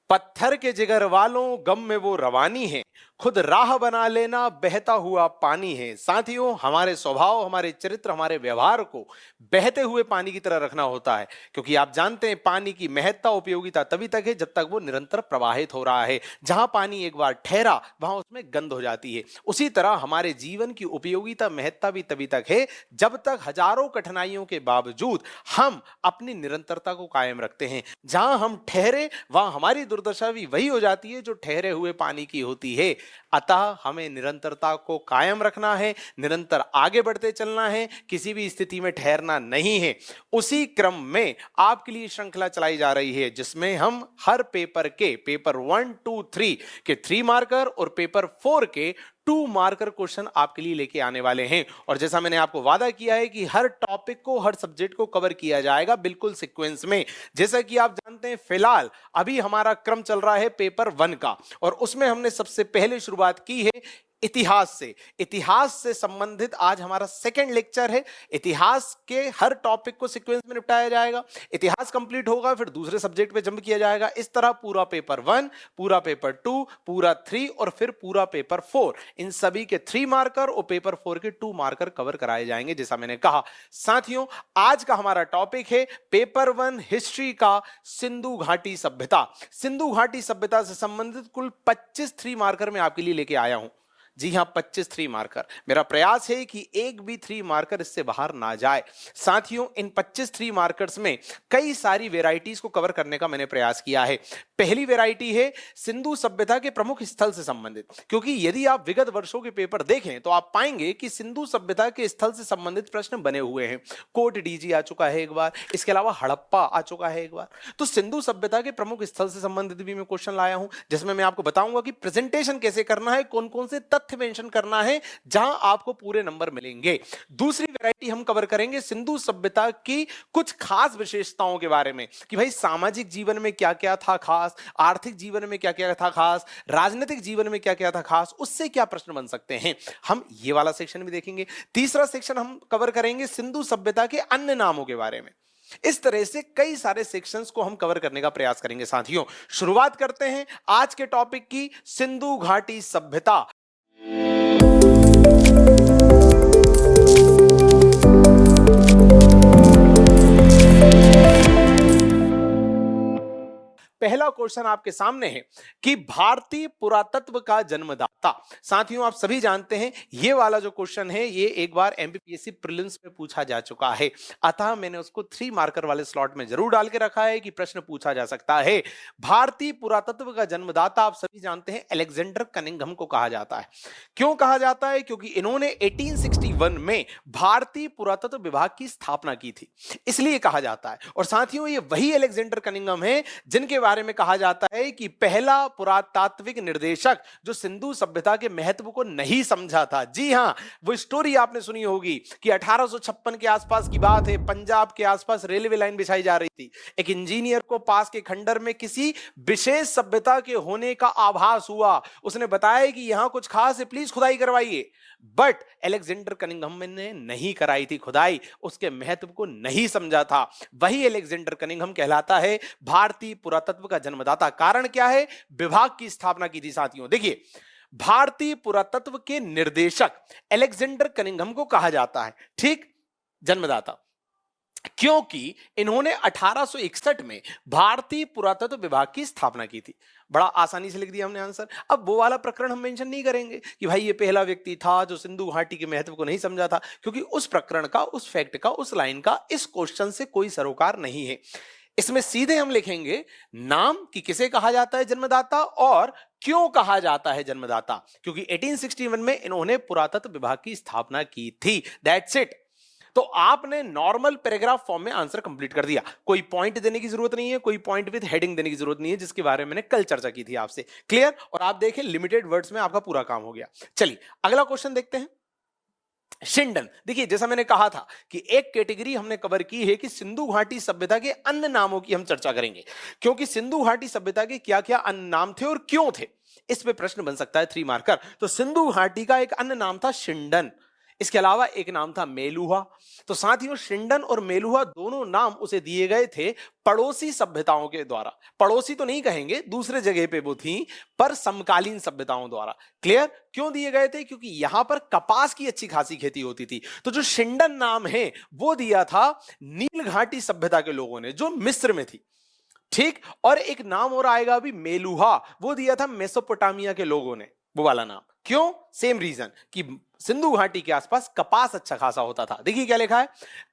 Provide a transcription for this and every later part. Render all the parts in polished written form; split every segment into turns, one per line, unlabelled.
पत्थर के जिगर वालों गम में वो रवानी है, खुद राह बना लेना बहता हुआ पानी है। साथियों, हमारे स्वभाव, हमारे चरित्र, हमारे व्यवहार को बहते हुए पानी की तरह रखना होता है, क्योंकि आप जानते हैं पानी की महत्ता, उपयोगिता तभी तक है जब तक वो निरंतर प्रवाहित हो रहा है। जहां पानी एक बार ठहरा वहां उसमें गंध हो जाती है। उसी तरह हमारे जीवन की उपयोगिता, महत्ता भी तभी तक है जब तक हजारों कठिनाइयों के बावजूद हम अपनी निरंतरता को कायम रखते हैं। जहां हम ठहरे वहां हमारी दुर्दशा भी वही हो जाती है जो ठहरे हुए पानी की होती है। अतः हमें निरंतरता को कायम रखना है, निरंतर आगे बढ़ते चलना है, किसी भी स्थिति में ठहरना नहीं है। उसी क्रम में आपके लिए श्रृंखला चलाई जा रही है जिसमें हम हर पेपर के पेपर 1, 2, 3 के 3 मार्कर और पेपर 4 के 2 मार्कर क्वेश्चन आपके लिए लेके आने वाले हैं। और जैसा मैंने आपको वादा किया है कि हर टॉपिक को, हर सब्जेक्ट को कवर किया जाएगा बिल्कुल सीक्वेंस में। जैसा कि आप जानते हैं, फिलहाल अभी हमारा क्रम चल रहा है पेपर 1 का, और उसमें हमने सबसे पहले शुरुआत की है इतिहास से। इतिहास से संबंधित आज हमारा सेकंड लेक्चर है। इतिहास के हर टॉपिक को सीक्वेंस में निपटाया जाएगा। इतिहास कंप्लीट होगा फिर दूसरे सब्जेक्ट पे जंप किया जाएगा। इस तरह पूरा पेपर 1, पूरा पेपर 2, पूरा 3 और फिर पूरा पेपर 4, इन सभी के 3 मार्कर और पेपर 4 के 2 मार्कर कवर कराए जाएंगे जैसा मैंने कहा। साथियों, आज का हमारा टॉपिक है पेपर 1 हिस्ट्री का सिंधु घाटी सभ्यता। सिंधु घाटी सभ्यता से संबंधित कुल 25 3 मार्कर मैं आपके लिए लेके आया हूं। जी हां, 25 3 मार्कर। मेरा प्रयास है कि एक भी 3 मार्कर इससे बाहर ना जाए। साथियों, इन 25 3 मार्कर्स में कई सारी वेराइटीज को कवर करने का मैंने प्रयास किया है। पहली वेराइटी है सिंधु सभ्यता के प्रमुख स्थल से संबंधित, क्योंकि यदि आप विगत वर्षों के पेपर देखें तो आप पाएंगे कि सिंधु सभ्यता के स्थल से संबंधित प्रश्न बने हुए हैं। कोट डीजी आ चुका है एक बार, इसके अलावा हड़प्पा आ चुका है एक बार। तो सिंधु सभ्यता के प्रमुख स्थल से संबंधित भी मैं क्वेश्चन लाया हूं, जिसमें मैं आपको बताऊंगा कि प्रेजेंटेशन कैसे करना है, कौन कौन से तथ्य मेंशन करना है, जहां आपको पूरे नंबर मिलेंगे। दूसरी वैरायटी हम कवर करेंगे सिंधु सभ्यता की कुछ खास विशेषताओं के बारे में, कि भाई सामाजिक जीवन में क्या क्या था खास, आर्थिक जीवन में क्या क्या था खास, राजनीतिक जीवन में क्या क्या था खास, उससे क्या प्रश्न बन सकते हैं। हम ये वाला सेक्शन भी देखेंगे। तीसरा सेक्शन हम कवर करेंगे सिंधु सभ्यता के अन्य नामों के बारे में। इस तरह से कई सारे सेक्शंस को हम कवर करने का प्रयास करेंगे। साथियों, शुरुआत करते हैं आज के टॉपिक की, सिंधु घाटी सभ्यता। पहला क्वेश्चन आपके सामने है कि भारतीय पुरातत्व का जन्मदाता। साथियों, आप सभी जानते हैं ये वाला जो क्वेश्चन है ये एक बार एमपीपीएससी प्रीलिम्स में पूछा जा चुका है। अतः मैंने उसको 3 मार्कर वाले स्लॉट में जरूर डाल के रखा है कि प्रश्न पूछा जा सकता है। भारतीय पुरातत्व का जन्मदाता आप सभी जानते हैं अलेक्जेंडर कनिंघम को कहा जाता है। क्यों कहा जाता है? क्योंकि इन्होंने 1861 में भारतीय पुरातत्व विभाग की स्थापना की थी, इसलिए कहा जाता है। और साथियों, ये वही अलेक्जेंडर कनिंघम है जिनके बारे में कहा जाता है कि पहला पुरातात्विक निर्देशक जो सिंधु सभ्यता के महत्व को नहीं समझा था। जी हां, वो स्टोरी आपने सुनी होगी कि 1856 के आसपास की बात है। पंजाब के आसपास रेलवे लाइन बिछाई जा रही थी। एक इंजीनियर को पास के खंडर में किसी विशेष सभ्यता के होने का आभास हुआ। उसने बताया कि यहां कुछ खास है, प्लीज खुदाई करवाइए। बट अलेक्जेंडर कनिंघम ने नहीं कराई थी खुदाई, उसके महत्व को नहीं समझा था। वही अलेक्जेंडर कनिंघम कहलाता है भारतीय पुरातत्व का जन्मदाता। कारण क्या है? विभाग की स्थापना की थी। साथियों देखिए, भारतीय पुरातत्व के निर्देशक अलेक्जेंडर कनिंघम को कहा जाता है, ठीक, जन्मदाता, क्योंकि इन्होंने 1861 में भारतीय पुरातत्व विभाग की स्थापना की थी। बड़ा आसानी से लिख दिया हमने आंसर। अब वो वाला प्रकरण हम मेंशन नहीं करेंगे कि भाई ये पहला व्यक्ति था जो सिंधु घाटी के महत्व को नहीं समझा था, क्योंकि उस प्रकरण का, उस फैक्ट का, उस लाइन का इस क्वेश्चन से कोई सरोकार नहीं है। इसमें सीधे हम लिखेंगे नाम कि किसे कहा जाता है जन्मदाता और क्यों कहा जाता है जन्मदाता, क्योंकि 1861 में इन्होंने पुरातत्व विभाग की स्थापना की थी। That's it. तो आपने नॉर्मल पैराग्राफ फॉर्म में आंसर कंप्लीट कर दिया। कोई पॉइंट देने की जरूरत नहीं है, कोई पॉइंट विद हेडिंग देने की जरूरत नहीं है, जिसके बारे में मैंने कल चर्चा की थी आपसे। क्लियर? और आप देखें, लिमिटेड वर्ड्स में आपका पूरा काम हो गया। चलिए अगला क्वेश्चन देखते हैं। शिंडन। देखिए, जैसा मैंने कहा था कि एक कैटेगरी हमने कवर की है कि सिंधु घाटी सभ्यता के अन्य नामों की हम चर्चा करेंगे, क्योंकि सिंधु घाटी सभ्यता के क्या क्या अन्य नाम थे और क्यों थे, इस पे प्रश्न बन सकता है 3 मार्कर। तो सिंधु घाटी का एक अन्य नाम था शिंडन। इसके अलावा एक नाम था मेलुहा। तो साथियों, शिंडन और मेलुहा दोनों नाम उसे दिए गए थे पड़ोसी सभ्यताओं के द्वारा। पड़ोसी तो नहीं कहेंगे, दूसरे जगह पे वो थी, पर समकालीन सभ्यताओं द्वारा। क्लियर? क्यों दिए गए थे? क्योंकि यहां पर कपास की अच्छी खासी खेती होती थी। तो जो शिंडन नाम है वो दिया था नील घाटी सभ्यता के लोगों ने, जो मिस्र में थी। ठीक। और एक नाम और आएगा अभी, मेलुहा, वो दिया था मेसोपोटामिया के लोगों ने, वो वाला नाम। क्यों? सेम रीजन कि सिंधु घाटी के आसपास कपास अच्छा खासा होता था। देखिए क्या लिखा है,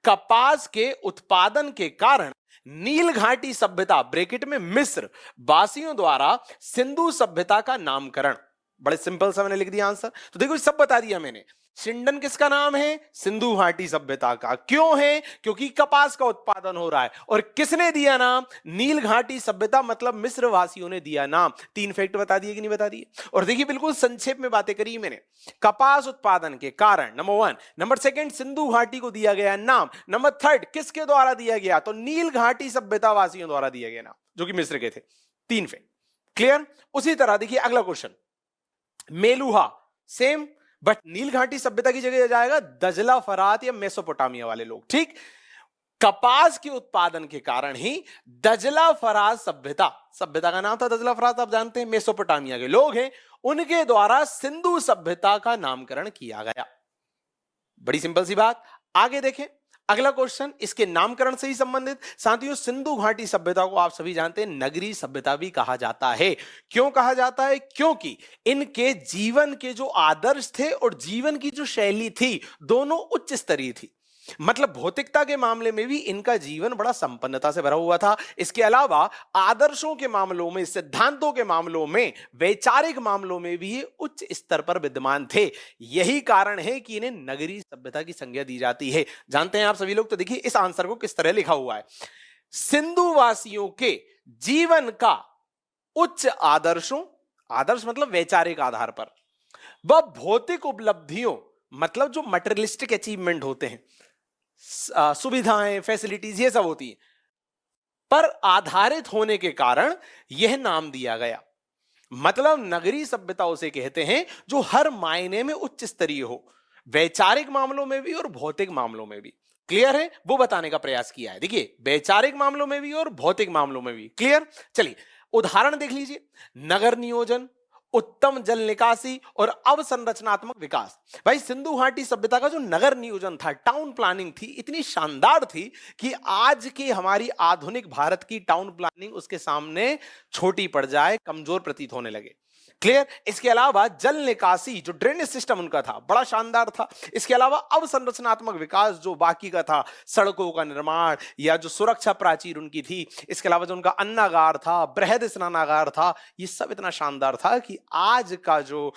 कपास के उत्पादन के कारण नील घाटी सभ्यता ब्रैकेट में मिस्र वासियों द्वारा सिंधु सभ्यता का नामकरण। बड़े सिंपल सा मैंने लिख दिया आंसर। तो देखो सब बता दिया मैंने। शिंडन किसका नाम है? सिंधु घाटी सभ्यता का। क्यों है? क्योंकि कपास का उत्पादन हो रहा है। और किसने दिया नाम? नील घाटी सभ्यता, मतलब मिस्र वासियों ने दिया नाम। 3 फैक्ट बता दिए कि नहीं बता दिए? और देखिए बिल्कुल संक्षेप में बातें करी मैंने। कपास उत्पादन के कारण, नंबर 1। नंबर 2, सिंधु घाटी को दिया गया नाम। नंबर 3, किसके द्वारा दिया गया? तो नील घाटी सभ्यता वासियों द्वारा दिया गया नाम, जो कि मिस्र के थे। 3 फैक्ट। क्लियर? उसी तरह देखिए अगला क्वेश्चन, मेलुहा सेम, बट नील घाटी सभ्यता की जगह जाएगा दजला फरात या मेसोपोटामिया वाले लोग। ठीक। कपास के उत्पादन के कारण ही दजला फरात सभ्यता का नाम था दजला फरात, आप जानते हैं मेसोपोटामिया के लोग हैं, उनके द्वारा सिंधु सभ्यता का नामकरण किया गया। बड़ी सिंपल सी बात। आगे देखें अगला क्वेश्चन, इसके नामकरण से ही संबंधित। साथियों, सिंधु घाटी सभ्यता को आप सभी जानते हैं नगरी सभ्यता भी कहा जाता है। क्यों कहा जाता है? क्योंकि इनके जीवन के जो आदर्श थे और जीवन की जो शैली थी, दोनों उच्च स्तरीय थी। मतलब भौतिकता के मामले में भी इनका जीवन बड़ा संपन्नता से भरा हुआ था। इसके अलावा आदर्शों के मामलों में, सिद्धांतों के मामलों में, वैचारिक मामलों में भी ये उच्च स्तर पर विद्यमान थे। यही कारण है कि इन्हें नगरी सभ्यता की संज्ञा दी जाती है। जानते हैं आप सभी लोग? तो देखिए इस आंसर को किस तरह लिखा हुआ है। सिंधु वासियों के जीवन का उच्च आदर्शों, आदर्श मतलब वैचारिक आधार पर, व भौतिक उपलब्धियों, मतलब जो मटेरियलिस्टिक अचीवमेंट होते हैं, सुविधाएं, फैसिलिटीज, ये सब होती है, पर आधारित होने के कारण यह नाम दिया गया। मतलब नगरी सभ्यता उसे कहते हैं जो हर मायने में उच्च स्तरीय हो, वैचारिक मामलों में भी और भौतिक मामलों में भी। क्लियर है? वो बताने का प्रयास किया है। देखिए वैचारिक मामलों में भी और भौतिक मामलों में भी। क्लियर? चलिए उदाहरण देख लीजिए। नगर नियोजन, उत्तम जल निकासी और अवसंरचनात्मक विकास। भाई सिंधु घाटी सभ्यता का जो नगर नियोजन था, टाउन प्लानिंग थी, इतनी शानदार थी कि आज की हमारी आधुनिक भारत की टाउन प्लानिंग उसके सामने छोटी पड़ जाए, कमजोर प्रतीत होने लगे। क्लियर? इसके अलावा जल निकासी, जो ड्रेनेज सिस्टम उनका था, बड़ा शानदार था। इसके अलावा अवसंरचनात्मक विकास, जो बाकी का था, सड़कों का निर्माण या जो सुरक्षा प्राचीर उनकी थी, इसके अलावा जो उनका अन्नागार था, बृहद स्नानागार था, ये सब इतना शानदार था कि आज का जो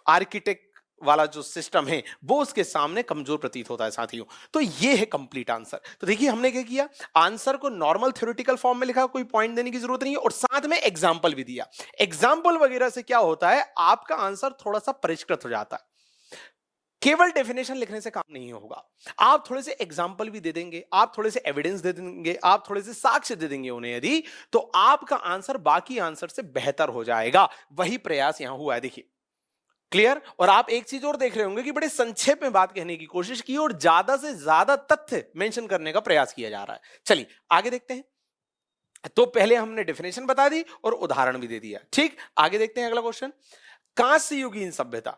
आर्किटेक्ट वाला जो सिस्टम है वो उसके सामने कमजोर प्रतीत होता है साथियों। तो ये है कंप्लीट आंसर। तो देखिए हमने क्या किया, आंसर को नॉर्मल थ्योरेटिकल फॉर्म में लिखा, कोई पॉइंट देने की जरूरत नहीं है, और साथ में एग्जांपल भी दिया। एग्जांपल वगैरह से क्या होता है, आपका आंसर थोड़ा सा परिष्कृत हो जाता है। केवल डेफिनेशन लिखने से काम नहीं होगा, आप थोड़े से एग्जाम्पल भी दे देंगे, आप थोड़े से एविडेंस दे देंगे, आप थोड़े से साक्ष्य दे देंगे उन्हें यदि, तो आपका आंसर बाकी आंसर से बेहतर हो जाएगा। वही प्रयास यहां हुआ है। देखिए क्लियर? और आप एक चीज और देख रहे होंगे कि बड़े संक्षेप में बात कहने की कोशिश की और ज्यादा से ज्यादा तथ्य मेंशन करने का प्रयास किया जा रहा है। चलिए आगे देखते हैं। तो पहले हमने डेफिनेशन बता दी और उदाहरण भी दे दिया। ठीक, आगे देखते हैं अगला क्वेश्चन। कांस्य युगीन सभ्यता।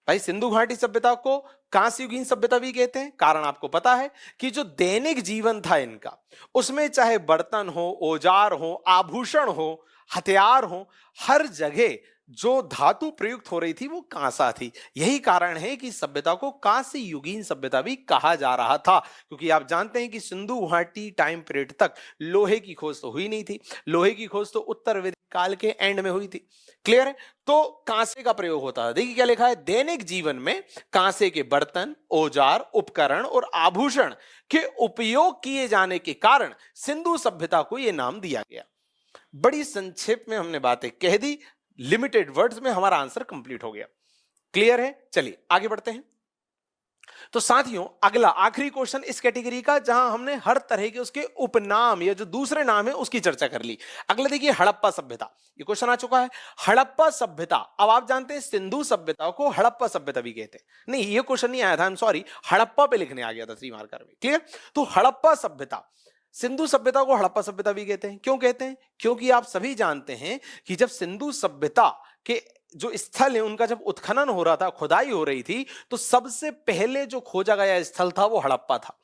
भाई सिंधु घाटी सभ्यता को कांस्य युगीन सभ्यता भी कहते हैं। कारण आपको पता है कि जो दैनिक जीवन था इनका, उसमें चाहे बर्तन हो, औजार हो, आभूषण हो, हथियार हो, हर जगह जो धातु प्रयुक्त हो रही थी वो कांसा थी। यही कारण है कि सभ्यता को कांस्य युगीन सभ्यता भी कहा जा रहा था, क्योंकि आप जानते हैं कि सिंधु घाटी टाइम पीरियड तक लोहे की खोज तो हुई नहीं थी। लोहे की खोज तो उत्तर वैदिक काल के एंड में हुई थी। क्लियर है? तो कांसे का प्रयोग होता है। देखिए क्या लिखा है, दैनिक जीवन में कांसे के बर्तन, औजार, उपकरण और आभूषण के उपयोग किए जाने के कारण सिंधु सभ्यता को यह नाम दिया गया। बड़ी संक्षेप में हमने बातें कह दी, लिमिटेड वर्ड्स में हमारा आंसर कंप्लीट हो गया। क्लियर है? चलिए आगे बढ़ते हैं। तो साथियों अगला आखिरी क्वेश्चन इस कैटेगरी का, जहां हमने हर तरह के उसके उपनाम या जो दूसरे नाम है उसकी चर्चा कर ली। अगला देखिए हड़प्पा सभ्यता, ये क्वेश्चन आ चुका है। हड़प्पा सभ्यता, अब आप जानते हैं सिंधु सभ्यता को हड़प्पा सभ्यता भी कहते हैं। नहीं, ये क्वेश्चन नहीं आया था, आई एम सॉरी, हड़प्पा पे लिखने आ गया था 3 मार्कर में। क्लियर? तो हड़प्पा सभ्यता, सिंधु सभ्यता को हड़प्पा सभ्यता भी कहते हैं। क्यों कहते हैं? क्योंकि आप सभी जानते हैं कि जब सिंधु सभ्यता के जो स्थल है उनका जब उत्खनन हो रहा था, खुदाई हो रही थी, तो सबसे पहले जो खोजा गया स्थल था वो हड़प्पा था।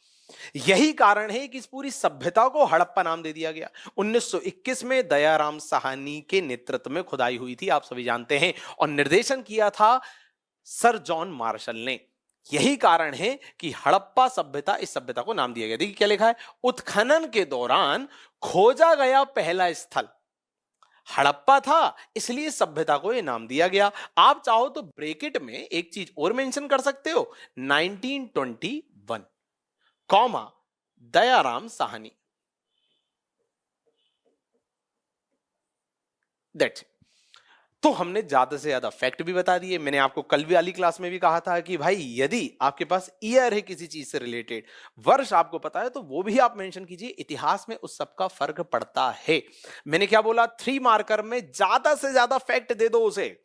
यही कारण है कि इस पूरी सभ्यता को हड़प्पा नाम दे दिया गया। 1921 में दयाराम साहनी के नेतृत्व में खुदाई हुई थी, आप सभी जानते हैं, और निर्देशन किया था सर जॉन मार्शल ने। यही कारण है कि हड़प्पा सभ्यता, इस सभ्यता को नाम दिया गया। देखिए क्या लिखा है, उत्खनन के दौरान खोजा गया पहला स्थल हड़प्पा था, इसलिए सभ्यता को यह नाम दिया गया। आप चाहो तो ब्रैकेट में एक चीज और मेंशन कर सकते हो, 1921 comma Dayaram Sahni, that's it. तो हमने ज्यादा से ज्यादा फैक्ट भी बता दिए। मैंने आपको कल वाली क्लास में भी कहा था कि भाई यदि आपके पास ईयर है किसी चीज से रिलेटेड, वर्ष आपको पता है, तो वो भी आप मेंशन कीजिए। इतिहास में उस सब का फर्क पड़ता है। मैंने क्या बोला, 3 मार्कर में ज्यादा से ज्यादा फैक्ट दे दो उसे,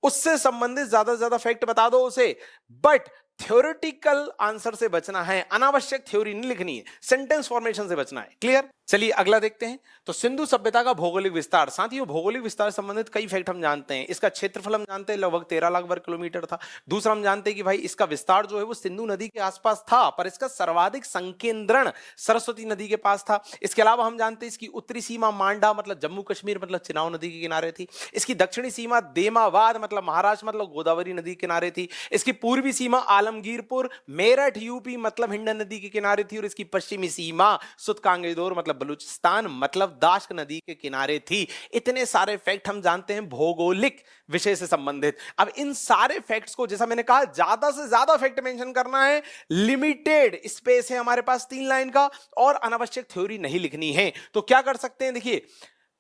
उससे संबंधित ज्यादा से ज्यादा फैक्ट बता दो उसे, बट थ्योरेटिकल आंसर से बचना है, अनावश्यक थ्योरी नहीं लिखनी है, सेंटेंस फॉर्मेशन से बचना है। क्लियर? चलिए अगला देखते हैं। तो सिंधु सभ्यता का भौगोलिक विस्तार, साथियों भौगोलिक विस्तार से संबंधित कई फैक्ट हम जानते हैं। इसका क्षेत्रफल हम जानते हैं लगभग 13 लाख वर्ग किलोमीटर था। दूसरा हम जानते हैं कि भाई इसका विस्तार जो है वो सिंधु नदी के आसपास था, पर इसका सर्वाधिक संकेंद्रण सरस्वती नदी के पास था। इसके अलावा हम जानते हैं इसकी उत्तरी सीमा मांडा मतलब जम्मू कश्मीर मतलब चिनाब नदी के किनारे थी। इसकी दक्षिणी सीमा देमावाद मतलब महाराष्ट्र मतलब गोदावरी नदी के किनारे थी। इसकी पूर्वी सीमा आलमगीरपुर मेरठ यूपी मतलब हिंडन नदी के किनारे थी। और इसकी पश्चिमी सीमा सुतकांगेदोर मतलब बलूचिस्तान मतलब दाश्क नदी के किनारे थी। इतने सारे फैक्ट हम जानते हैं भौगोलिक विषय से संबंधित। अब इन सारे फैक्ट्स को, जैसा मैंने कहा, ज्यादा से ज्यादा फैक्ट मेंशन करना है। लिमिटेड स्पेस है हमारे पास 3 लाइन का, और अनावश्यक थ्योरी नहीं लिखनी है। तो क्या कर सकते हैं, देखिए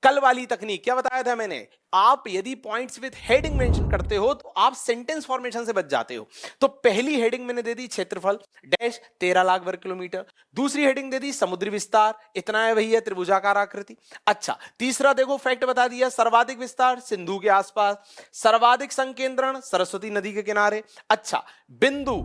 कल वाली तकनीक क्या बताया था मैंने, आप यदि पॉइंट्स विद हेडिंग मेंशन करते हो तो आप सेंटेंस फॉर्मेशन से बच जाते हो। तो पहली हेडिंग मैंने दे दी क्षेत्रफल डैश 13 लाख वर्ग किलोमीटर, दूसरी हेडिंग दे दी समुद्री विस्तार, इतना है, वही है त्रिभुजाकार आकृति। अच्छा, तीसरा देखो फैक्ट बता दिया, सर्वाधिक विस्तार सिंधु के आसपास, सर्वाधिक संकेंद्रण सरस्वती नदी के किनारे। अच्छा, बिंदु,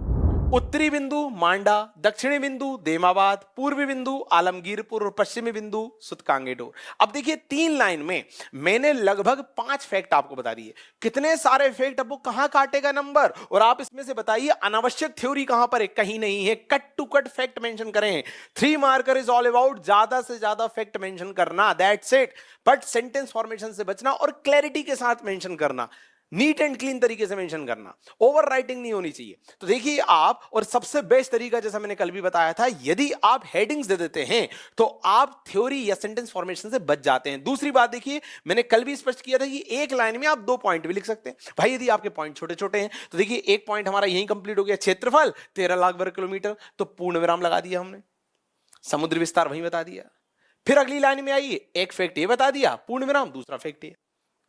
उत्तरी बिंदु मांडा, दक्षिणी बिंदु देमाबाद, पूर्वी बिंदु आलमगीरपुर और पश्चिमी बिंदु सुतकांगेडोर। अब देखिए 3 लाइन में मैंने लगभग 5 फैक्ट आपको बता दिए। कितने सारे फैक्ट, अब वो कहां काटेगा नंबर, और आप इसमें से बताइए अनावश्यक थ्योरी कहां पर है, कहीं नहीं है। Cut to cut fact mention करें। 3 मार्कर इज ऑल अबाउट ज्यादा से ज्यादा फैक्ट मेंशन करना, that's it. But sentence formation से बचना और क्लैरिटी के साथ मेंशन करना, नीट एंड क्लीन तरीके से मेंशन करना, ओवर राइटिंग नहीं होनी चाहिए। तो देखिए आप, और सबसे बेस्ट तरीका जैसा मैंने कल भी बताया था, यदि आप हेडिंग्स दे देते हैं तो आप थ्योरी या सेंटेंस फॉर्मेशन से बच जाते हैं। दूसरी बात देखिए, मैंने कल भी स्पष्ट किया था कि एक लाइन में आप 2 पॉइंट भी लिख सकते हैं। भाई यदि आपके पॉइंट छोटे छोटे हैं तो देखिए एक पॉइंट हमारा यही कंप्लीट हो गया, क्षेत्रफल 13 लाख वर्ग किलोमीटर, तो पूर्ण विराम लगा दिया हमने, समुद्र विस्तार वहीं बता दिया। फिर अगली लाइन में आइए, एक फैक्ट ये बता दिया, पूर्ण विराम दूसरा फैक्ट ये,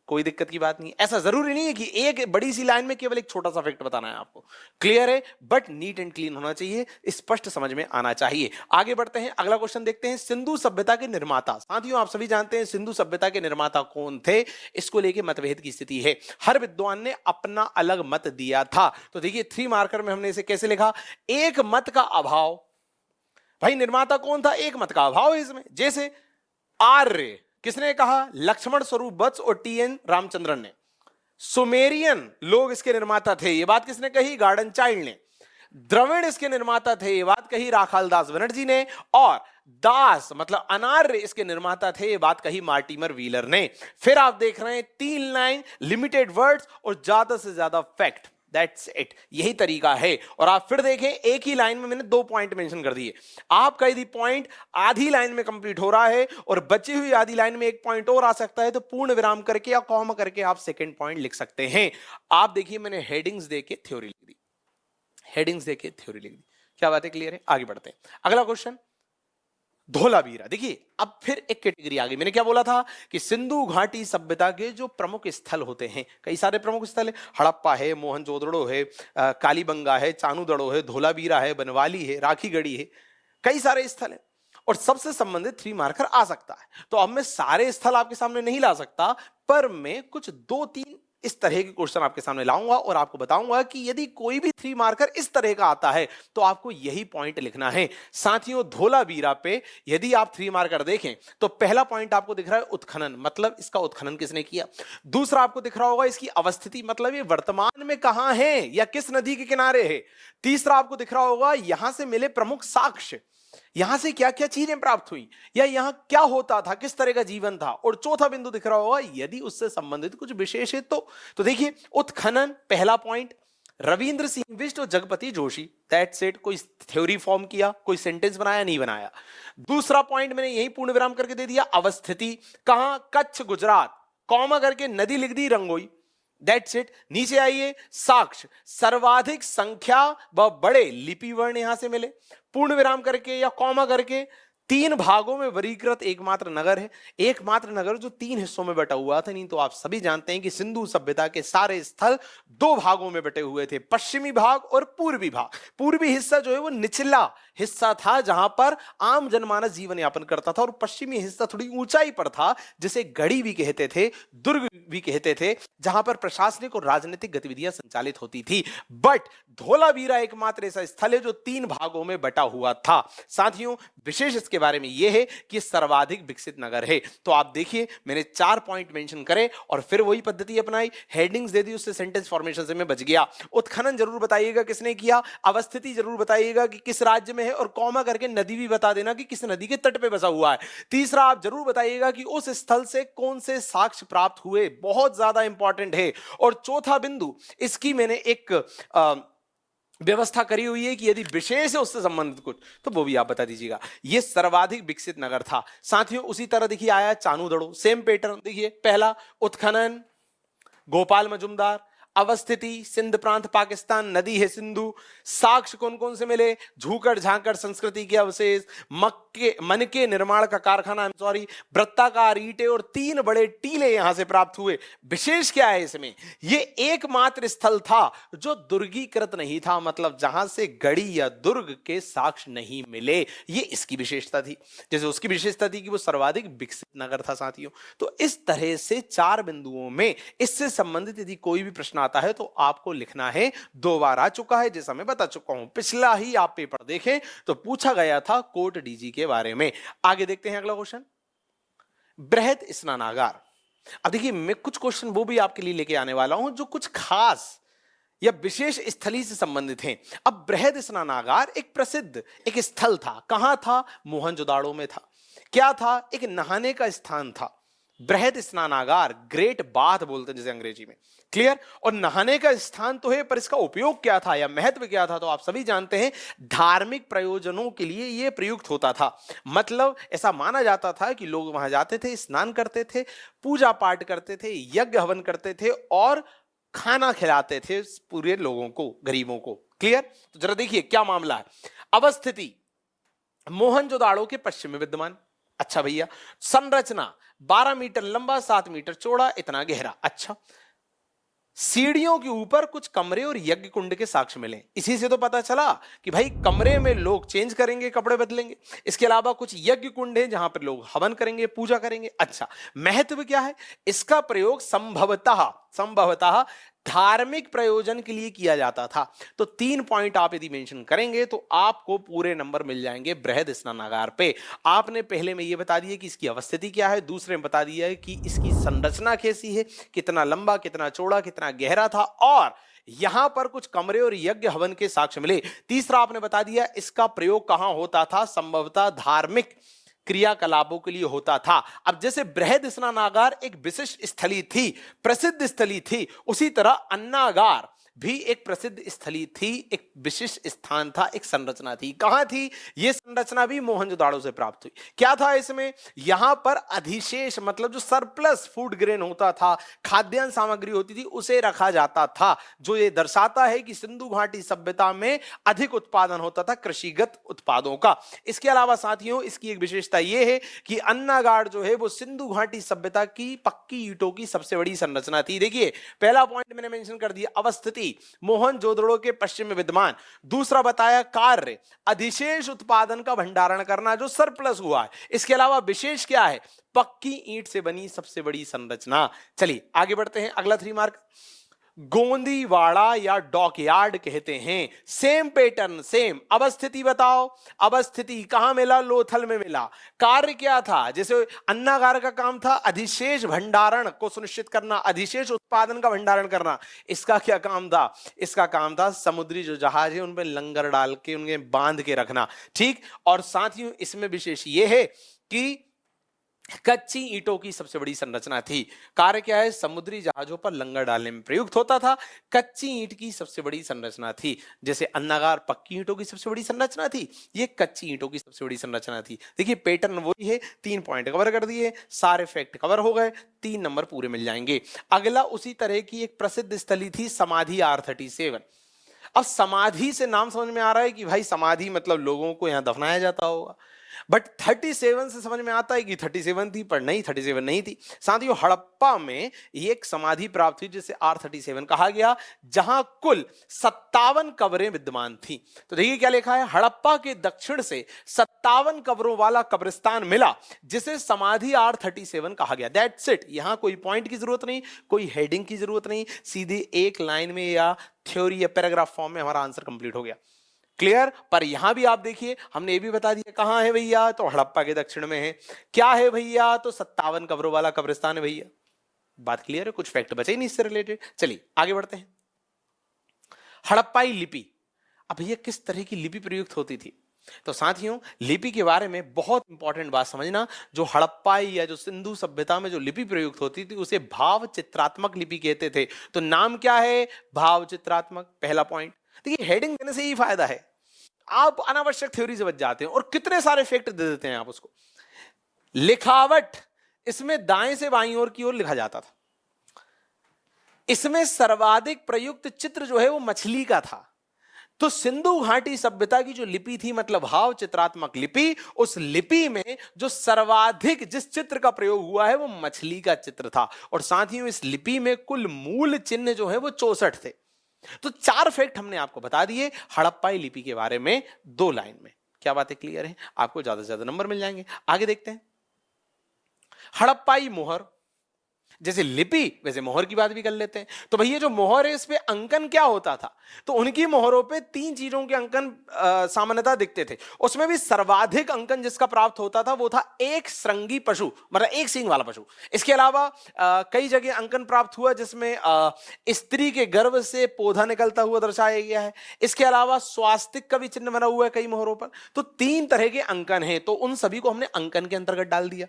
कोई दिक्कत की बात नहीं। ऐसा जरूरी नहीं है कि एक बड़ी सी लाइन में केवल एक छोटा सा फैक्ट बताना है आपको। क्लियर है? बट नीट एंड क्लीन होना चाहिए, स्पष्ट समझ में आना चाहिए। आगे बढ़ते हैं, अगला क्वेश्चन देखते हैं। सिंधु सभ्यता के निर्माता, साथियों आप सभी जानते हैं सिंधु सभ्यता के निर्माता कौन थे, इसको लेके मतभेद की स्थिति है। हर विद्वान ने अपना अलग मत दिया था। तो देखिए 3 मार्कर में हमने इसे कैसे लिखा, एक मत का अभाव। भाई निर्माता कौन था, एक मत का अभाव है इसमें। जैसे आर्य किसने कहा, लक्ष्मण स्वरूप वत्स और टीएन रामचंद्रन ने। सुमेरियन लोग इसके निर्माता थे, यह बात किसने कही, गार्डन चाइल्ड ने। द्रविड़ इसके निर्माता थे, यह बात कही राखाल दास बनर्जी ने। और दास मतलब अनार्य इसके निर्माता थे, यह बात कही मार्टिमर व्हीलर ने। फिर आप देख रहे हैं 3 लाइन, लिमिटेड वर्ड्स और ज्यादा से ज्यादा फैक्ट, दैट्स इट, यही तरीका है। और आप फिर देखें, एक ही लाइन में मैंने 2 पॉइंट मेंशन कर दिए। आपका यदि पॉइंट आधी लाइन में कंप्लीट हो रहा है और बची हुई आधी लाइन में एक पॉइंट और आ सकता है, तो पूर्ण विराम करके या कॉमा करके आप सेकंड पॉइंट लिख सकते हैं। आप देखिए मैंने हेडिंग्स देके थ्योरी लिख दी, हेडिंग्स देके थ्योरी लिख दी। क्या बात है, क्लियर है? आगे बढ़ते हैं, अगला क्वेश्चन। धोलावीरा। देखिए अब फिर एक कैटेगरी आ गई। मैंने क्या बोला था कि सिंधु घाटी सभ्यता के जो प्रमुख स्थल होते हैं, कई सारे प्रमुख स्थल है, हड़प्पा है, मोहनजोदड़ो है, कालीबंगा है, चानूदड़ो है, धोलावीरा है, बनवाली है, राखीगढ़ी है, कई सारे स्थल है और सबसे संबंधित 3 मार्कर आ सकता है। तो अब मैं सारे स्थल आपके सामने नहीं ला सकता, पर मैं कुछ 2-3 इस तरह के क्वेश्चन आपके सामने लाऊंगा और आपको बताऊंगा कि यदि कोई भी 3 मार्कर इस तरह का आता है तो आपको यही पॉइंट लिखना है। साथियों धोलावीरा पे यदि आप 3 मार्कर देखें तो पहला पॉइंट आपको दिख रहा है उत्खनन, मतलब इसका उत्खनन किसने किया। दूसरा आपको दिख रहा होगा इसकी अवस्थिति, मतलब ये वर्तमान में कहां है या किस नदी के किनारे है। तीसरा आपको दिख रहा होगा यहां से मिले प्रमुख साक्ष्य, यहां से क्या क्या चीजें प्राप्त हुई या यहां क्या होता था, किस तरह का जीवन था। और चौथा बिंदु दिख रहा होगा यदि उससे संबंधित कुछ विशेष है तो देखिए उत्खनन पहला पॉइंट, रविंद्र सिंह बिष्ट और जगपति जोशी, दैट्स इट। कोई थ्योरी फॉर्म किया, कोई सेंटेंस बनाया, नहीं बनाया। दूसरा पॉइंट मैंने यही पूर्ण विराम करके दे दिया, अवस्थिति कहां, कच्छ गुजरात, कॉमा करके नदी लिख दी रंगोई, दैट्स इट। नीचे आइए साक्ष्य, सर्वाधिक संख्या व बड़े लिपि वर्ण यहां से मिले, पूर्ण विराम करके या कॉमा करके 3 भागों में वर्गीकृत एकमात्र नगर है, एकमात्र नगर जो 3 हिस्सों में बटा हुआ था। नहीं तो आप सभी जानते हैं कि सिंधु सभ्यता के सारे स्थल 2 भागों में बटे हुए थे, पश्चिमी भाग और पूर्वी भाग। पूर्वी हिस्सा जो है वो निचला हिस्सा था जहां पर आम जनमानस जीवन यापन करता था और पश्चिमी हिस्सा थोड़ी ऊंचाई पर था जिसे गढ़ी भी कहते थे, दुर्ग भी कहते थे, जहां पर प्रशासनिक और राजनीतिक गतिविधियां संचालित होती थी। बट धोलावीरा एकमात्र ऐसा स्थल है जो 3 भागों में बटा हुआ था। साथियों विशेष इसके बारे में यह है कि सर्वाधिक विकसित नगर है। तो आप देखिए मैंने 4 पॉइंट मेंशन करे और फिर वही पद्धति अपनाई, हेडिंग्स दे दी, उससे सेंटेंस फॉर्मेशन से मैं बच गया। उत्खनन जरूर बताइएगा किसने किया, अवस्थिति जरूर बताइएगा कि किस राज्य में है और कॉमा करके नदी भी बता देना कि किस नदी के तट पे बसा हुआ है। तीसरा आप जरूर बताइएगा कि उस स्थल से कौन से साक्ष्य प्राप्त हुए, बहुत ज्यादा इंपॉर्टेंट है। और चौथा बिंदु, इसकी मैंने एक व्यवस्था करी हुई है कि यदि विशेष है उससे संबंधित कुछ तो वो भी आप बता दीजिएगा। ये सर्वाधिक विकसित नगर था। साथियों उसी तरह देखिए आया चानूदड़ो, सेम पैटर्न देखिए, पहला उत्खनन गोपाल मजुमदार, अवस्थिति सिंध प्रांत पाकिस्तान, नदी है सिंधु, साक्ष्य कौन कौन से मिले, झूकड़ झांकड़ संस्कृति के अवशेष, मन के निर्माण का कारखाना, वृत्ताकार ईंटें और 3 बड़े टीले यहां से प्राप्त हुए। विशेष क्या है इसमें, ये एकमात्र स्थल था जो दुर्गीकृत नहीं था, मतलब जहां से गढ़ी या दुर्ग के साक्ष्य नहीं मिले, ये इसकी विशेषता थी। जैसे उसकी विशेषता थी कि वो सर्वाधिक विकसित नगर था। साथियों तो इस तरह से 4 बिंदुओं में इससे संबंधित यदि कोई भी प्रश्न आता है तो आपको लिखना है। 2 बार आ चुका है जैसा मैं बता चुका हूं, पिछला ही आप पेपर देखें तो पूछा गया था कोट डीजी के बारे में। आगे देखते हैं अगला क्वेश्चन, बृहद स्नानागार। अब देखिए मैं कुछ क्वेश्चन वो भी आपके लिए लेके आने वाला हूं जो कुछ खास या विशेष स्थली से संबंधित हैं। अब बृहद स्नानागार एक प्रसिद्ध एक स्थल था, कहां था, मोहनजोदाड़ो में था। क्या था, एक नहाने का स्थान था। बृहद स्नानागार, ग्रेट बाथ बोलते हैं जैसे अंग्रेजी में, क्लियर। और नहाने का स्थान तो है पर इसका उपयोग क्या था या महत्व क्या था, तो आप सभी जानते हैं धार्मिक प्रयोजनों के लिए यह प्रयुक्त होता था। मतलब ऐसा माना जाता था कि लोग वहां जाते थे, स्नान करते थे, पूजा पाठ करते थे, यज्ञ हवन करते थे और खाना खिलाते थे पूरे लोगों को, गरीबों को, क्लियर। तो जरा देखिए क्या मामला है। अवस्थिति मोहनजोदाड़ो के पश्चिम में विद्यमान। अच्छा भैया, संरचना 12 मीटर लंबा, 7 मीटर चौड़ा, इतना गहरा। अच्छा, सीढ़ियों के ऊपर कुछ कमरे और यज्ञ कुंड के साक्ष्य मिले। इसी से तो पता चला कि भाई कमरे में लोग चेंज करेंगे, कपड़े बदलेंगे। इसके अलावा कुछ यज्ञ कुंड है जहां पर लोग हवन करेंगे, पूजा करेंगे। अच्छा, महत्व क्या है, इसका प्रयोग संभवतः धार्मिक प्रयोजन के लिए किया जाता था। तो 3 पॉइंट आप यदि मेंशन करेंगे तो आपको पूरे नंबर मिल जाएंगे बृहद स्नानागार पे। आपने पहले में ये बता दिया कि इसकी अवस्थिति क्या है, दूसरे में बता दिया है कि इसकी संरचना कैसी है, कितना लंबा, कितना चौड़ा, कितना गहरा था, और यहां पर कुछ कमरे और यज्ञ हवन के साक्ष्य मिले। तीसरा आपने बता दिया इसका प्रयोग कहां होता था, संभवतः धार्मिक क्रियाकलापों के लिए होता था। अब जैसे बृहद स्नानागार एक विशिष्ट स्थली थी, प्रसिद्ध स्थली थी, उसी तरह अन्नागार भी एक प्रसिद्ध स्थली थी, एक विशिष्ट स्थान था, एक संरचना थी। कहां थी यह संरचना? भी मोहनजोदाड़ो से प्राप्त हुई। क्या था इसमें? यहां पर अधिशेष मतलब जो सरप्लस फूड ग्रेन होता था, खाद्यान्न सामग्री होती थी, उसे रखा जाता था, जो ये दर्शाता है कि सिंधु घाटी सभ्यता में अधिक उत्पादन होता था कृषिगत उत्पादों का। इसके अलावा साथियों इसकी एक विशेषता यह है कि अन्नागार जो है वो सिंधु घाटी सभ्यता की पक्की ईंटों की सबसे बड़ी संरचना थी। देखिए पहला पॉइंट मैंने मेंशन कर दिया, अवस्थिति, मोहनजोदड़ो के पश्चिम में विद्यमान। दूसरा बताया कार्य, अधिशेष उत्पादन का भंडारण करना जो सरप्लस हुआ है। इसके अलावा विशेष क्या है? पक्की ईंट से बनी सबसे बड़ी संरचना। चलिए आगे बढ़ते हैं, अगला 3 मार्क। गोंदीवाड़ा या डॉकयार्ड कहते हैं। Same pattern, same. अवस्थिति बताओ, अवस्थिति कहां मिला? लोथल में मिला। कार्य क्या था? जैसे अन्नागार का काम था अधिशेष भंडारण को सुनिश्चित करना, अधिशेष उत्पादन का भंडारण करना। इसका क्या काम था? इसका काम था समुद्री जो जहाज है उन पर लंगर डाल के उनके बांध के रखना। ठीक, और साथ ही इसमें विशेष यह है कि कच्ची ईंटों की सबसे बड़ी संरचना थी। कार्य क्या है? समुद्री जहाजों पर लंगर डालने में प्रयुक्त होता था। कच्ची ईंट की सबसे बड़ी संरचना थी। जैसे अन्नागार पक्की ईंटों की सबसे बड़ी संरचना थी, ये कच्ची ईंटों की सबसे बड़ी संरचना थी। देखिए पैटर्न वही है। 3 पॉइंट कवर कर दिए, सारे फैक्ट कवर हो गए, 3 नंबर पूरे मिल जाएंगे। अगला उसी तरह की एक प्रसिद्ध स्थली थी समाधि R37। अब समाधि से नाम समझ में आ रहा है कि भाई समाधि मतलब लोगों को यहां दफनाया जाता होगा, बट 37 से समझ में आता है कि 37 थी, पर नहीं, 37 नहीं थी। साथियों हड़प्पा में एक समाधि प्राप्त हुई जिसे R37 कहा गया, जहां कुल 57 कब्रें विद्यमान थी। तो देखिए क्या लिखा है, हड़प्पा के दक्षिण से 57 कब्रों वाला कब्रिस्तान मिला जिसे समाधि R37 कहा गया। That's it. यहां कोई पॉइंट की जरूरत नहीं, कोई हेडिंग की जरूरत नहीं, सीधे एक लाइन में या थ्योरी या पैराग्राफ फॉर्म में हमारा आंसर कंप्लीट हो गया। क्लियर? पर यहां भी आप देखिए हमने ये भी बता दिया कहां है भैया, तो हड़प्पा के दक्षिण में है। क्या है भैया? तो 57 कब्रों वाला कब्रिस्तान है भैया। बात क्लियर है? कुछ फैक्ट बचे ही नहीं इससे रिलेटेड। चलिए आगे बढ़ते हैं। हड़प्पाई लिपि। अब भैया किस तरह की लिपि प्रयुक्त होती थी? तो साथियों लिपि के बारे में बहुत इंपॉर्टेंट बात समझना, जो हड़प्पाई या जो सिंधु सभ्यता में जो लिपि प्रयुक्त होती थी उसे भाव चित्रात्मक लिपि कहते थे। तो नाम क्या है? भाव चित्रात्मक। पहला पॉइंट। देखिए हेडिंग देने से ही फायदा है, आप अनावश्यक थ्योरी से बच जाते हैं और कितने सारे फैक्ट दे देते हैं आप उसको। लिखावट, इसमें दाएं से बाईं ओर की ओर लिखा जाता था। इसमें सर्वाधिक प्रयुक्त चित्र जो है वो मछली का था। तो सिंधु घाटी सभ्यता की जो लिपि थी मतलब भाव चित्रात्मक लिपि, उस लिपि में जो सर्वाधिक जिस चित्र का प्रयोग हुआ है वो मछली का चित्र था। और साथ ही इस लिपि में कुल मूल चिन्ह जो है वो 64 थे। तो 4 फैक्ट हमने आपको बता दिए हड़प्पाई लिपि के बारे में 2 लाइन में। क्या बातें क्लियर है? आपको ज्यादा से ज्यादा नंबर मिल जाएंगे। आगे देखते हैं। हड़प्पाई मोहर, जैसे लिपि वैसे मोहर की बात भी कर लेते हैं। तो भैया जो मोहर है इस पे अंकन क्या होता था? तो उनकी मोहरों पे 3 चीजों के अंकन सामान्यतः दिखते थे। उसमें भी सर्वाधिक अंकन जिसका प्राप्त होता था वो था एक श्रृंगी पशु, मतलब एक सींग वाला पशु। इसके अलावा कई जगह अंकन प्राप्त हुआ जिसमें स्त्री के गर्भ से पौधा निकलता हुआ दर्शाया गया है। इसके अलावा स्वास्तिक का भी चिन्ह बना हुआ है कई मोहरों पर। तो 3 तरह के अंकन है, तो उन सभी को हमने अंकन के अंतर्गत डाल दिया।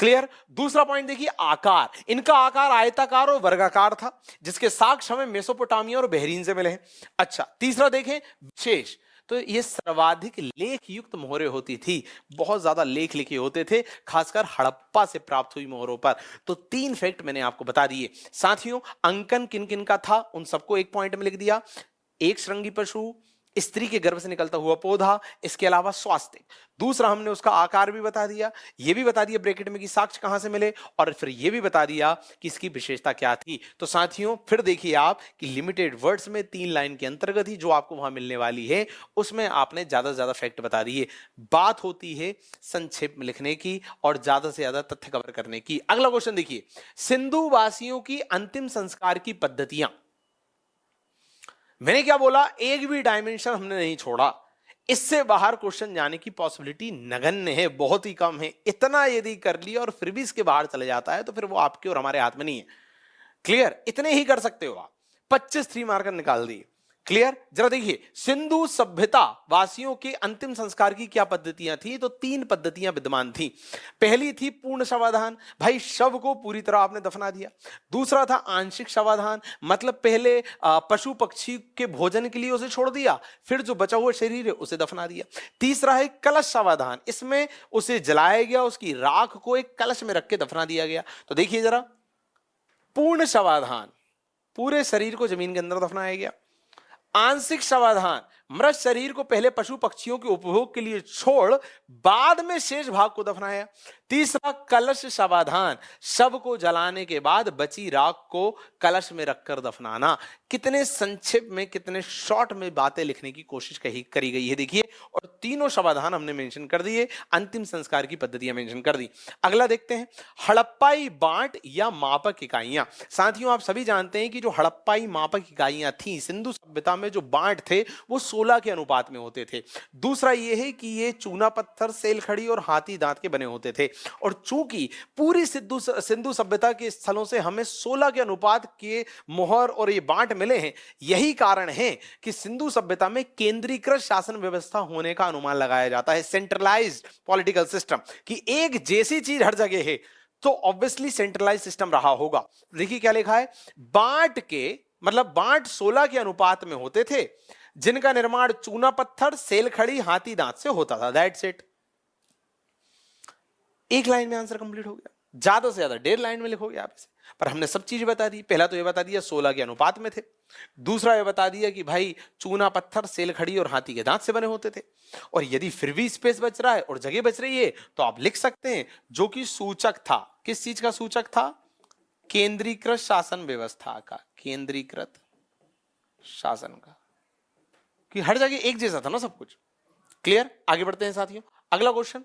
क्लियर? दूसरा पॉइंट देखिए आकार। इनका आकार आयताकार और वर्गाकार था, जिसके साक्ष्य हमें मेसोपोटामिया और बहरीन से मिले हैं। अच्छा, तीसरा देखें विशेष, तो ये सर्वाधिक लेख युक्त मोहरें होती थी, बहुत ज्यादा लेख लिखे होते थे, खासकर हड़प्पा से प्राप्त हुई मोहरों पर। तो 3 फैक्ट मैंने आपको बता दिए। साथियों अंकन किन किन का था उन सबको एक पॉइंट में लिख दिया। एक श्रृंगी पशु, स्त्री के गर्भ से निकलता हुआ पौधा, इसके अलावा स्वास्तिक। दूसरा हमने उसका आकार भी बता दिया, ये भी बता दिया ब्रैकेट में कि साक्ष्य कहां से मिले, और फिर ये भी बता दिया कि इसकी विशेषता क्या थी। तो साथियों फिर देखिए आप कि लिमिटेड वर्ड्स में 3 लाइन के अंतर्गत ही जो आपको वहां मिलने वाली है उसमें आपने ज्यादा से ज्यादा फैक्ट बता दिए। बात होती है संक्षेप में लिखने की और ज्यादा से ज्यादा तथ्य कवर करने की। अगला क्वेश्चन देखिए, सिंधु वासियों की अंतिम संस्कार की पद्धतियां। मैंने क्या बोला, एक भी डायमेंशन हमने नहीं छोड़ा। इससे बाहर क्वेश्चन जाने की पॉसिबिलिटी नगण्य है, बहुत ही कम है। इतना यदि कर लिया और फिर भी इसके बाहर चले जाता है तो फिर वो आपके और हमारे हाथ में नहीं है। क्लियर? इतने ही कर सकते हो आप। 25 3 मार्कर निकाल दिए। क्लियर? जरा देखिए, सिंधु सभ्यता वासियों के अंतिम संस्कार की क्या पद्धतियां थी? तो 3 पद्धतियां विद्यमान थी। पहली थी पूर्ण शवाधान, भाई शव को पूरी तरह आपने दफना दिया। दूसरा था आंशिक शवाधान, मतलब पहले पशु पक्षी के भोजन के लिए उसे छोड़ दिया, फिर जो बचा हुआ शरीर है उसे दफना दिया। तीसरा है कलश शवाधान, इसमें उसे जलाया गया, उसकी राख को एक कलश में रख के दफना दिया गया। तो देखिए जरा, पूर्ण शवाधान, पूरे शरीर को जमीन के अंदर दफनाया गया। आंशिक शवाधान, मृत शरीर को पहले पशु पक्षियों के उपभोग के लिए छोड़ बाद में शेष भाग को दफनाया। तीसरा कलश शवाधान, शव को जलाने के बाद बची राख को कलश में रखकर दफनाना। कितने संक्षिप्त में, कितने शॉर्ट में बातें लिखने की कोशिश करी गई है देखिए। और तीनों शवाधान हमने मेंशन कर दिए, अंतिम संस्कार की पद्धतियां मेंशन कर दी। अगला देखते हैं, हड़प्पाई बांट या मापक इकाइयां। साथियों आप सभी जानते हैं कि जो हड़प्पाई मापक इकाइयां थी सिंधु सभ्यता में, जो बांट थे वो 16 के अनुपात में होते थे। दूसरा ये है कि ये चूना पत्थर, सेलखड़ी और हाथी दांत के बने होते थे। और चूंकि पूरी सिंधु सभ्यता के स्थलों से हमें 16 के अनुपात के मोहर और ये बांट मिले हैं, यही कारण है कि सिंधु सभ्यता में केंद्रीकृत शासन व्यवस्था होने का अनुमान लगाया जाता है। सेंट्रलाइज्ड पॉलिटिकल सिस्टम, कि एक जैसी चीज हर जगह है तो ऑब्वियसली सेंट्रलाइज सिस्टम रहा होगा। देखिए क्या लिखा है, बांट के मतलब बांट 16 के अनुपात में होते थे, जिनका निर्माण चूना पत्थर, सेलखड़ी, हाथी दांत से होता था। That's it. एक लाइन में आंसर कंप्लीट हो गया, ज्यादा से ज्यादा 1.5 लाइन में लिखोगे आप इसे, पर हमने सब चीज बता दी। पहला तो ये बता दिया 16 के अनुपात में थे, दूसरा ये बता दिया कि भाई चूना पत्थर, सेलखड़ी और हाथी के दांत से बने होते थे। और यदि फिर भी स्पेस बच रहा है और जगह बच रही है तो आप लिख सकते हैं, जो कि सूचक था, किस चीज का सूचक था? केंद्रीकृत शासन व्यवस्था का, केंद्रीकृत शासन का, कि हर जगह एक जैसा था ना सब कुछ। क्लियर? आगे बढ़ते हैं साथियों। अगला क्वेश्चन,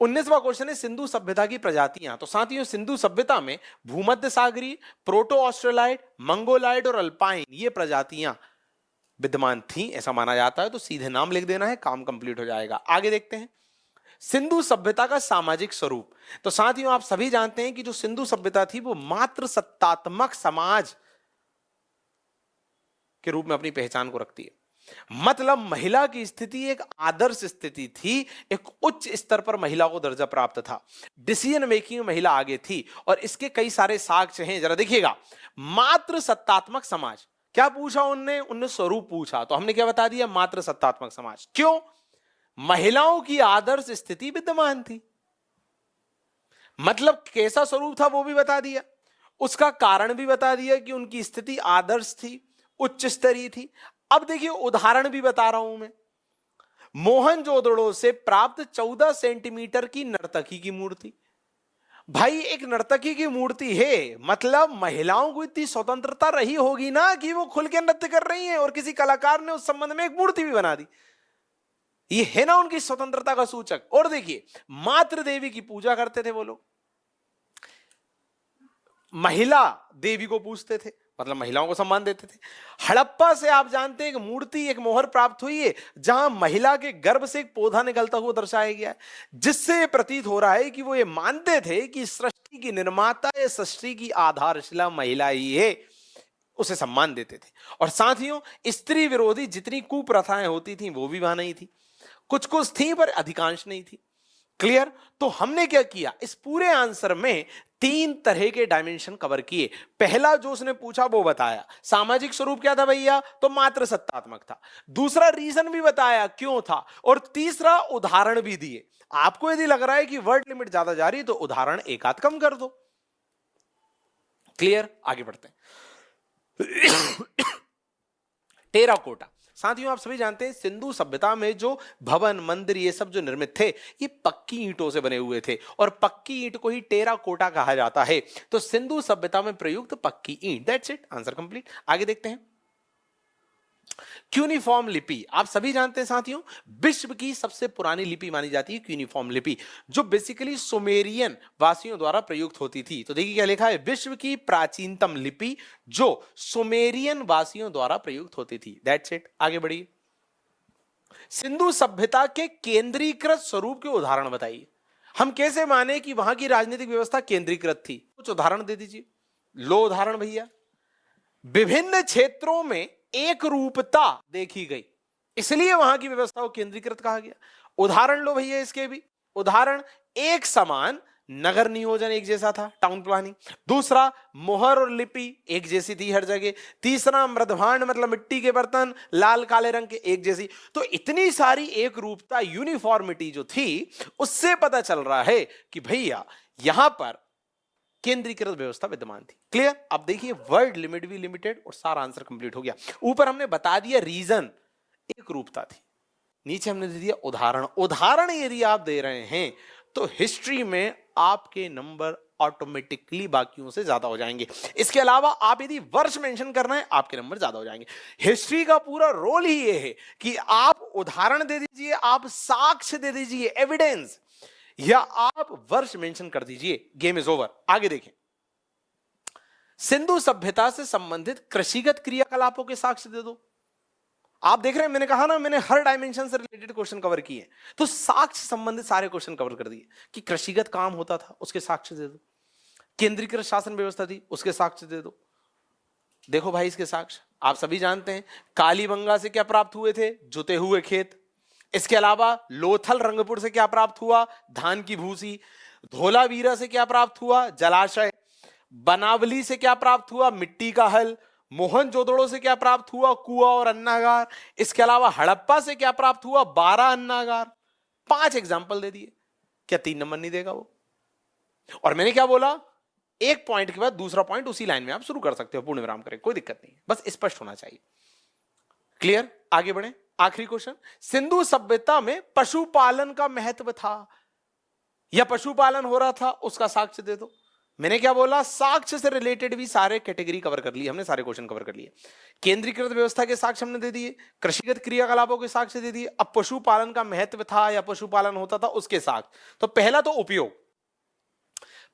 19वां क्वेश्चन है सिंधु सभ्यता की प्रजातियां। तो साथियों सिंधु सभ्यता में भूमध्य सागरीय, प्रोटो ऑस्ट्रेलाइड, मंगोलाइड और अल्पाइन ये प्रजातियां विद्यमान थी, ऐसा माना जाता है। तो सीधे नाम लिख देना है, काम कंप्लीट हो जाएगा। आगे देखते हैं, सिंधु सभ्यता का सामाजिक स्वरूप। तो साथियों आप सभी जानते हैं कि जो सिंधु सभ्यता थी वो मात्र सत्तात्मक समाज के रूप में अपनी पहचान को रखती है। मतलब महिला की स्थिति एक आदर्श स्थिति थी, एक उच्च स्तर पर महिला को दर्जा प्राप्त था, डिसीजन मेकिंग में महिला आगे थी। और इसके कई सारे साक्ष्य हैं, जरा देखिएगा। मात्र सत्तात्मक समाज, क्या पूछा उनने स्वरूप पूछा, तो हमने क्या बता दिया? मात्र सत्तात्मक समाज। क्यों? महिलाओं की आदर्श स्थिति विद्यमान थी। मतलब कैसा स्वरूप था वो भी बता दिया, उसका कारण भी बता दिया कि उनकी स्थिति आदर्श थी, उच्च स्तरीय थी। अब देखिए उदाहरण भी बता रहा हूं मैं। मोहनजोदड़ो से प्राप्त 14 सेंटीमीटर की नर्तकी की मूर्ति। भाई एक नर्तकी की मूर्ति है, मतलब महिलाओं को इतनी स्वतंत्रता रही होगी ना कि वो खुल के नृत्य कर रही हैं, और किसी कलाकार ने उस संबंध में एक मूर्ति भी बना दी। ये है ना उनकी स्वतंत्रता का सूचक। और देखिए मातृ देवी की पूजा करते थे वो लोग, महिला देवी को पूजते थे, मतलब महिलाओं को सम्मान देते थे। हड़प्पा से आप जानते हैं कि मूर्ति, एक मोहर प्राप्त हुई है जहां महिला के गर्भ से एक पौधा निकलता हुआ दर्शाया गया है, जिससे प्रतीत हो रहा है कि वो ये मानते थे कि सृष्टि की निर्माता या सृष्टि की आधारशिला महिला ही है, उसे सम्मान देते थे। और साथियों स्त्री विरोधी जितनी कुप्रथाएं होती थी वो भी वहां नहीं थी, कुछ कुछ थी पर अधिकांश नहीं थी। क्लियर? तो हमने क्या किया, इस पूरे आंसर में 3 तरह के डायमेंशन कवर किए। पहला जो उसने पूछा वो बताया, सामाजिक स्वरूप क्या था भैया, तो मात्र सत्तात्मक था। दूसरा रीजन भी बताया क्यों था, और तीसरा उदाहरण भी दिए। आपको यदि लग रहा है कि वर्ड लिमिट ज्यादा जा रही है तो उदाहरण एक आध कम कर दो। क्लियर? आगे बढ़ते हैं। टेराकोटा। साथियों आप सभी जानते हैं सिंधु सभ्यता में जो भवन, मंदिर ये सब जो निर्मित थे ये पक्की ईंटों से बने हुए थे, और पक्की ईंट को ही टेराकोटा कहा जाता है। तो सिंधु सभ्यता में प्रयुक्त पक्की ईंट। That's it, answer complete. आगे देखते हैं, क्यूनिफॉर्म लिपि। आप सभी जानते हैं साथियों विश्व की सबसे पुरानी लिपि मानी जाती है क्यूनिफॉर्म लिपि, जो बेसिकली सुमेरियन वासियों द्वारा प्रयुक्त होती थी। तो देखिए क्या लिखा है, विश्व की प्राचीनतम लिपि जो सुमेरियन वासियों द्वारा प्रयुक्त होती थी। दैट्स इट, आगे बढ़िए। सिंधु सभ्यता के केंद्रीकृत स्वरूप के उदाहरण बताइए। हम कैसे माने कि वहां की राजनीतिक व्यवस्था केंद्रीकृत थी, कुछ उदाहरण दे दीजिए। लो उदाहरण भैया। विभिन्न क्षेत्रों में एक रूपता देखी गई, इसलिए वहां की व्यवस्था को केंद्रीकृत कहा गया। उदाहरण लो भैया इसके भी। उदाहरण, एक समान नगर नियोजन एक जैसा था, टाउन प्लानिंग। दूसरा, मोहर और लिपि एक जैसी थी हर जगह। तीसरा, मृदभांड मतलब मिट्टी के बर्तन लाल काले रंग के एक जैसी। तो इतनी सारी एक रूपता, यूनिफॉर्मिटी जो थी, उससे पता चल रहा है कि भैया यहां पर केंद्रीकृत व्यवस्था विद्यमान थी। क्लियर? अब देखिए, वर्ड लिमिट भी लिमिटेड और सारा आंसर कंप्लीट हो गया। ऊपर हमने बता दिया रीजन एक रूपता थी, नीचे हमने दे दिया उदाहरण। उदाहरण यदि आप दे रहे हैं तो हिस्ट्री में आपके नंबर ऑटोमेटिकली बाकियों से ज्यादा हो जाएंगे। इसके अलावा आप यदि वर्ष मेंशन कर रहे हैं, आपके नंबर ज्यादा हो जाएंगे। हिस्ट्री का पूरा रोल ही ये है कि आप उदाहरण दे दीजिए, आप साक्ष्य दे दीजिए, एविडेंस, या आप वर्ष मेंशन कर दीजिए, गेम इज ओवर। आगे देखें, सिंधु सभ्यता से संबंधित कृषिगत क्रियाकलापों के साक्ष्य दे दो। आप देख रहे हैं, मैंने कहा ना, मैंने हर डायमेंशन से रिलेटेड क्वेश्चन कवर किए, तो साक्ष्य संबंधित सारे क्वेश्चन कवर कर दिए कि कृषिगत काम होता था, उसके साक्ष्य दे दो। केंद्रीकृत शासन व्यवस्था थी, उसके साक्ष्य दे दो। देखो भाई, इसके साक्ष्य आप सभी जानते हैं। कालीबंगा से क्या प्राप्त हुए थे? जुते हुए खेत। इसके अलावा लोथल रंगपुर से क्या प्राप्त हुआ? धान की भूसी। धोलावीरा से क्या प्राप्त हुआ? जलाशय। बनावली से क्या प्राप्त हुआ? मिट्टी का हल। मोहनजोदड़ो से क्या प्राप्त हुआ? कुआं और अन्नागार। इसके अलावा हड़प्पा से क्या प्राप्त हुआ? 12 अन्नागार। 5 एग्जाम्पल दे दिए। क्या 3 नंबर नहीं देगा वो? और मैंने क्या बोला, एक पॉइंट के बाद दूसरा पॉइंट उसी लाइन में आप शुरू कर सकते हो, पूर्ण विराम करें, कोई दिक्कत नहीं, बस स्पष्ट होना चाहिए। क्लियर? आगे बढ़े। आखिरी क्वेश्चन, सिंधु सभ्यता में पशुपालन का महत्व था या पशुपालन हो रहा था, उसका साक्ष्य दे दो। मैंने क्या बोला, साक्ष्य से रिलेटेड भी सारे कैटेगरी कवर कर लिए हमने, सारे क्वेश्चन कवर कर लिए। केंद्रीकृत व्यवस्था के साक्ष्य हमने दे दिए, कृषिगत क्रियाकलापों के साक्ष्य दे दिए। अब पशुपालन का महत्व था या पशुपालन होता था, उसके साक्ष्य। तो पहला तो उपयोग,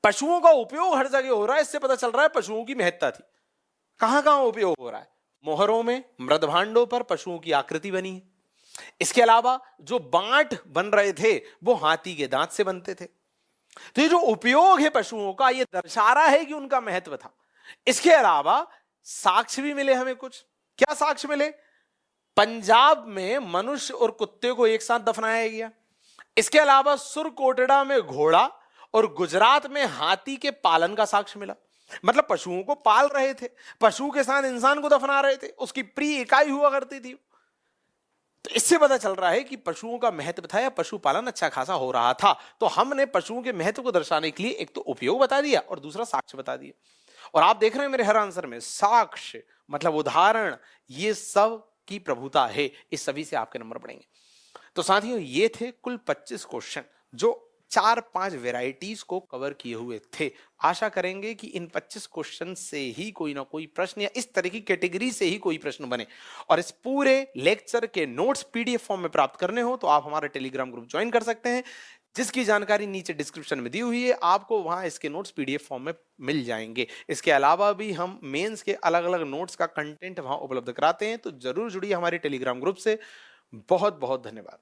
पशुओं का उपयोग हर जगह हो रहा है, इससे पता चल रहा है पशुओं की महत्ता थी। कहां कहां उपयोग हो रहा है? मोहरों में, मृदभांडों पर पशुओं की आकृति बनी है। इसके अलावा जो बांट बन रहे थे वो हाथी के दांत से बनते थे। तो ये जो उपयोग है पशुओं का, ये दर्शा रहा है कि उनका महत्व था। इसके अलावा साक्ष्य भी मिले हमें कुछ। क्या साक्ष्य मिले? पंजाब में मनुष्य और कुत्ते को एक साथ दफनाया गया। इसके अलावा सुरकोटड़ा में घोड़ा और गुजरात में हाथी के पालन का साक्ष्य मिला। मतलब पशुओं को पाल रहे थे, पशु के साथ इंसान को दफना रहे थे, उसकी प्रिय इकाई हुआ करती थी। तो इससे पता चल रहा है कि पशुओं का महत्व था या पशुपालन अच्छा खासा हो रहा था। तो हमने पशुओं के महत्व को दर्शाने के लिए एक तो उपयोग बता दिया और दूसरा साक्ष्य बता दिया। और आप देख रहे हैं मेरे हर आंसर में साक्ष्य मतलब उदाहरण, ये सब की प्रभुता है, इस सभी से आपके नंबर बढ़ेंगे। तो साथियों, ये थे कुल 25 क्वेश्चन जो 4-5 वेराइटीज को कवर किए हुए थे। आशा करेंगे कि इन 25 क्वेश्चन से ही कोई ना कोई प्रश्न या इस तरह की कैटेगरी से ही कोई प्रश्न बने। और इस पूरे लेक्चर के नोट्स पीडीएफ फॉर्म में प्राप्त करने हो तो आप हमारा टेलीग्राम ग्रुप ज्वाइन कर सकते हैं, जिसकी जानकारी नीचे डिस्क्रिप्शन में दी हुई है। आपको वहां इसके नोट्स पीडीएफ फॉर्म में मिल जाएंगे। इसके अलावा भी हम मेंस के अलग अलग नोट्स का कंटेंट वहां उपलब्ध कराते हैं, तो जरूर जुड़िए हमारे टेलीग्राम ग्रुप से। बहुत बहुत धन्यवाद।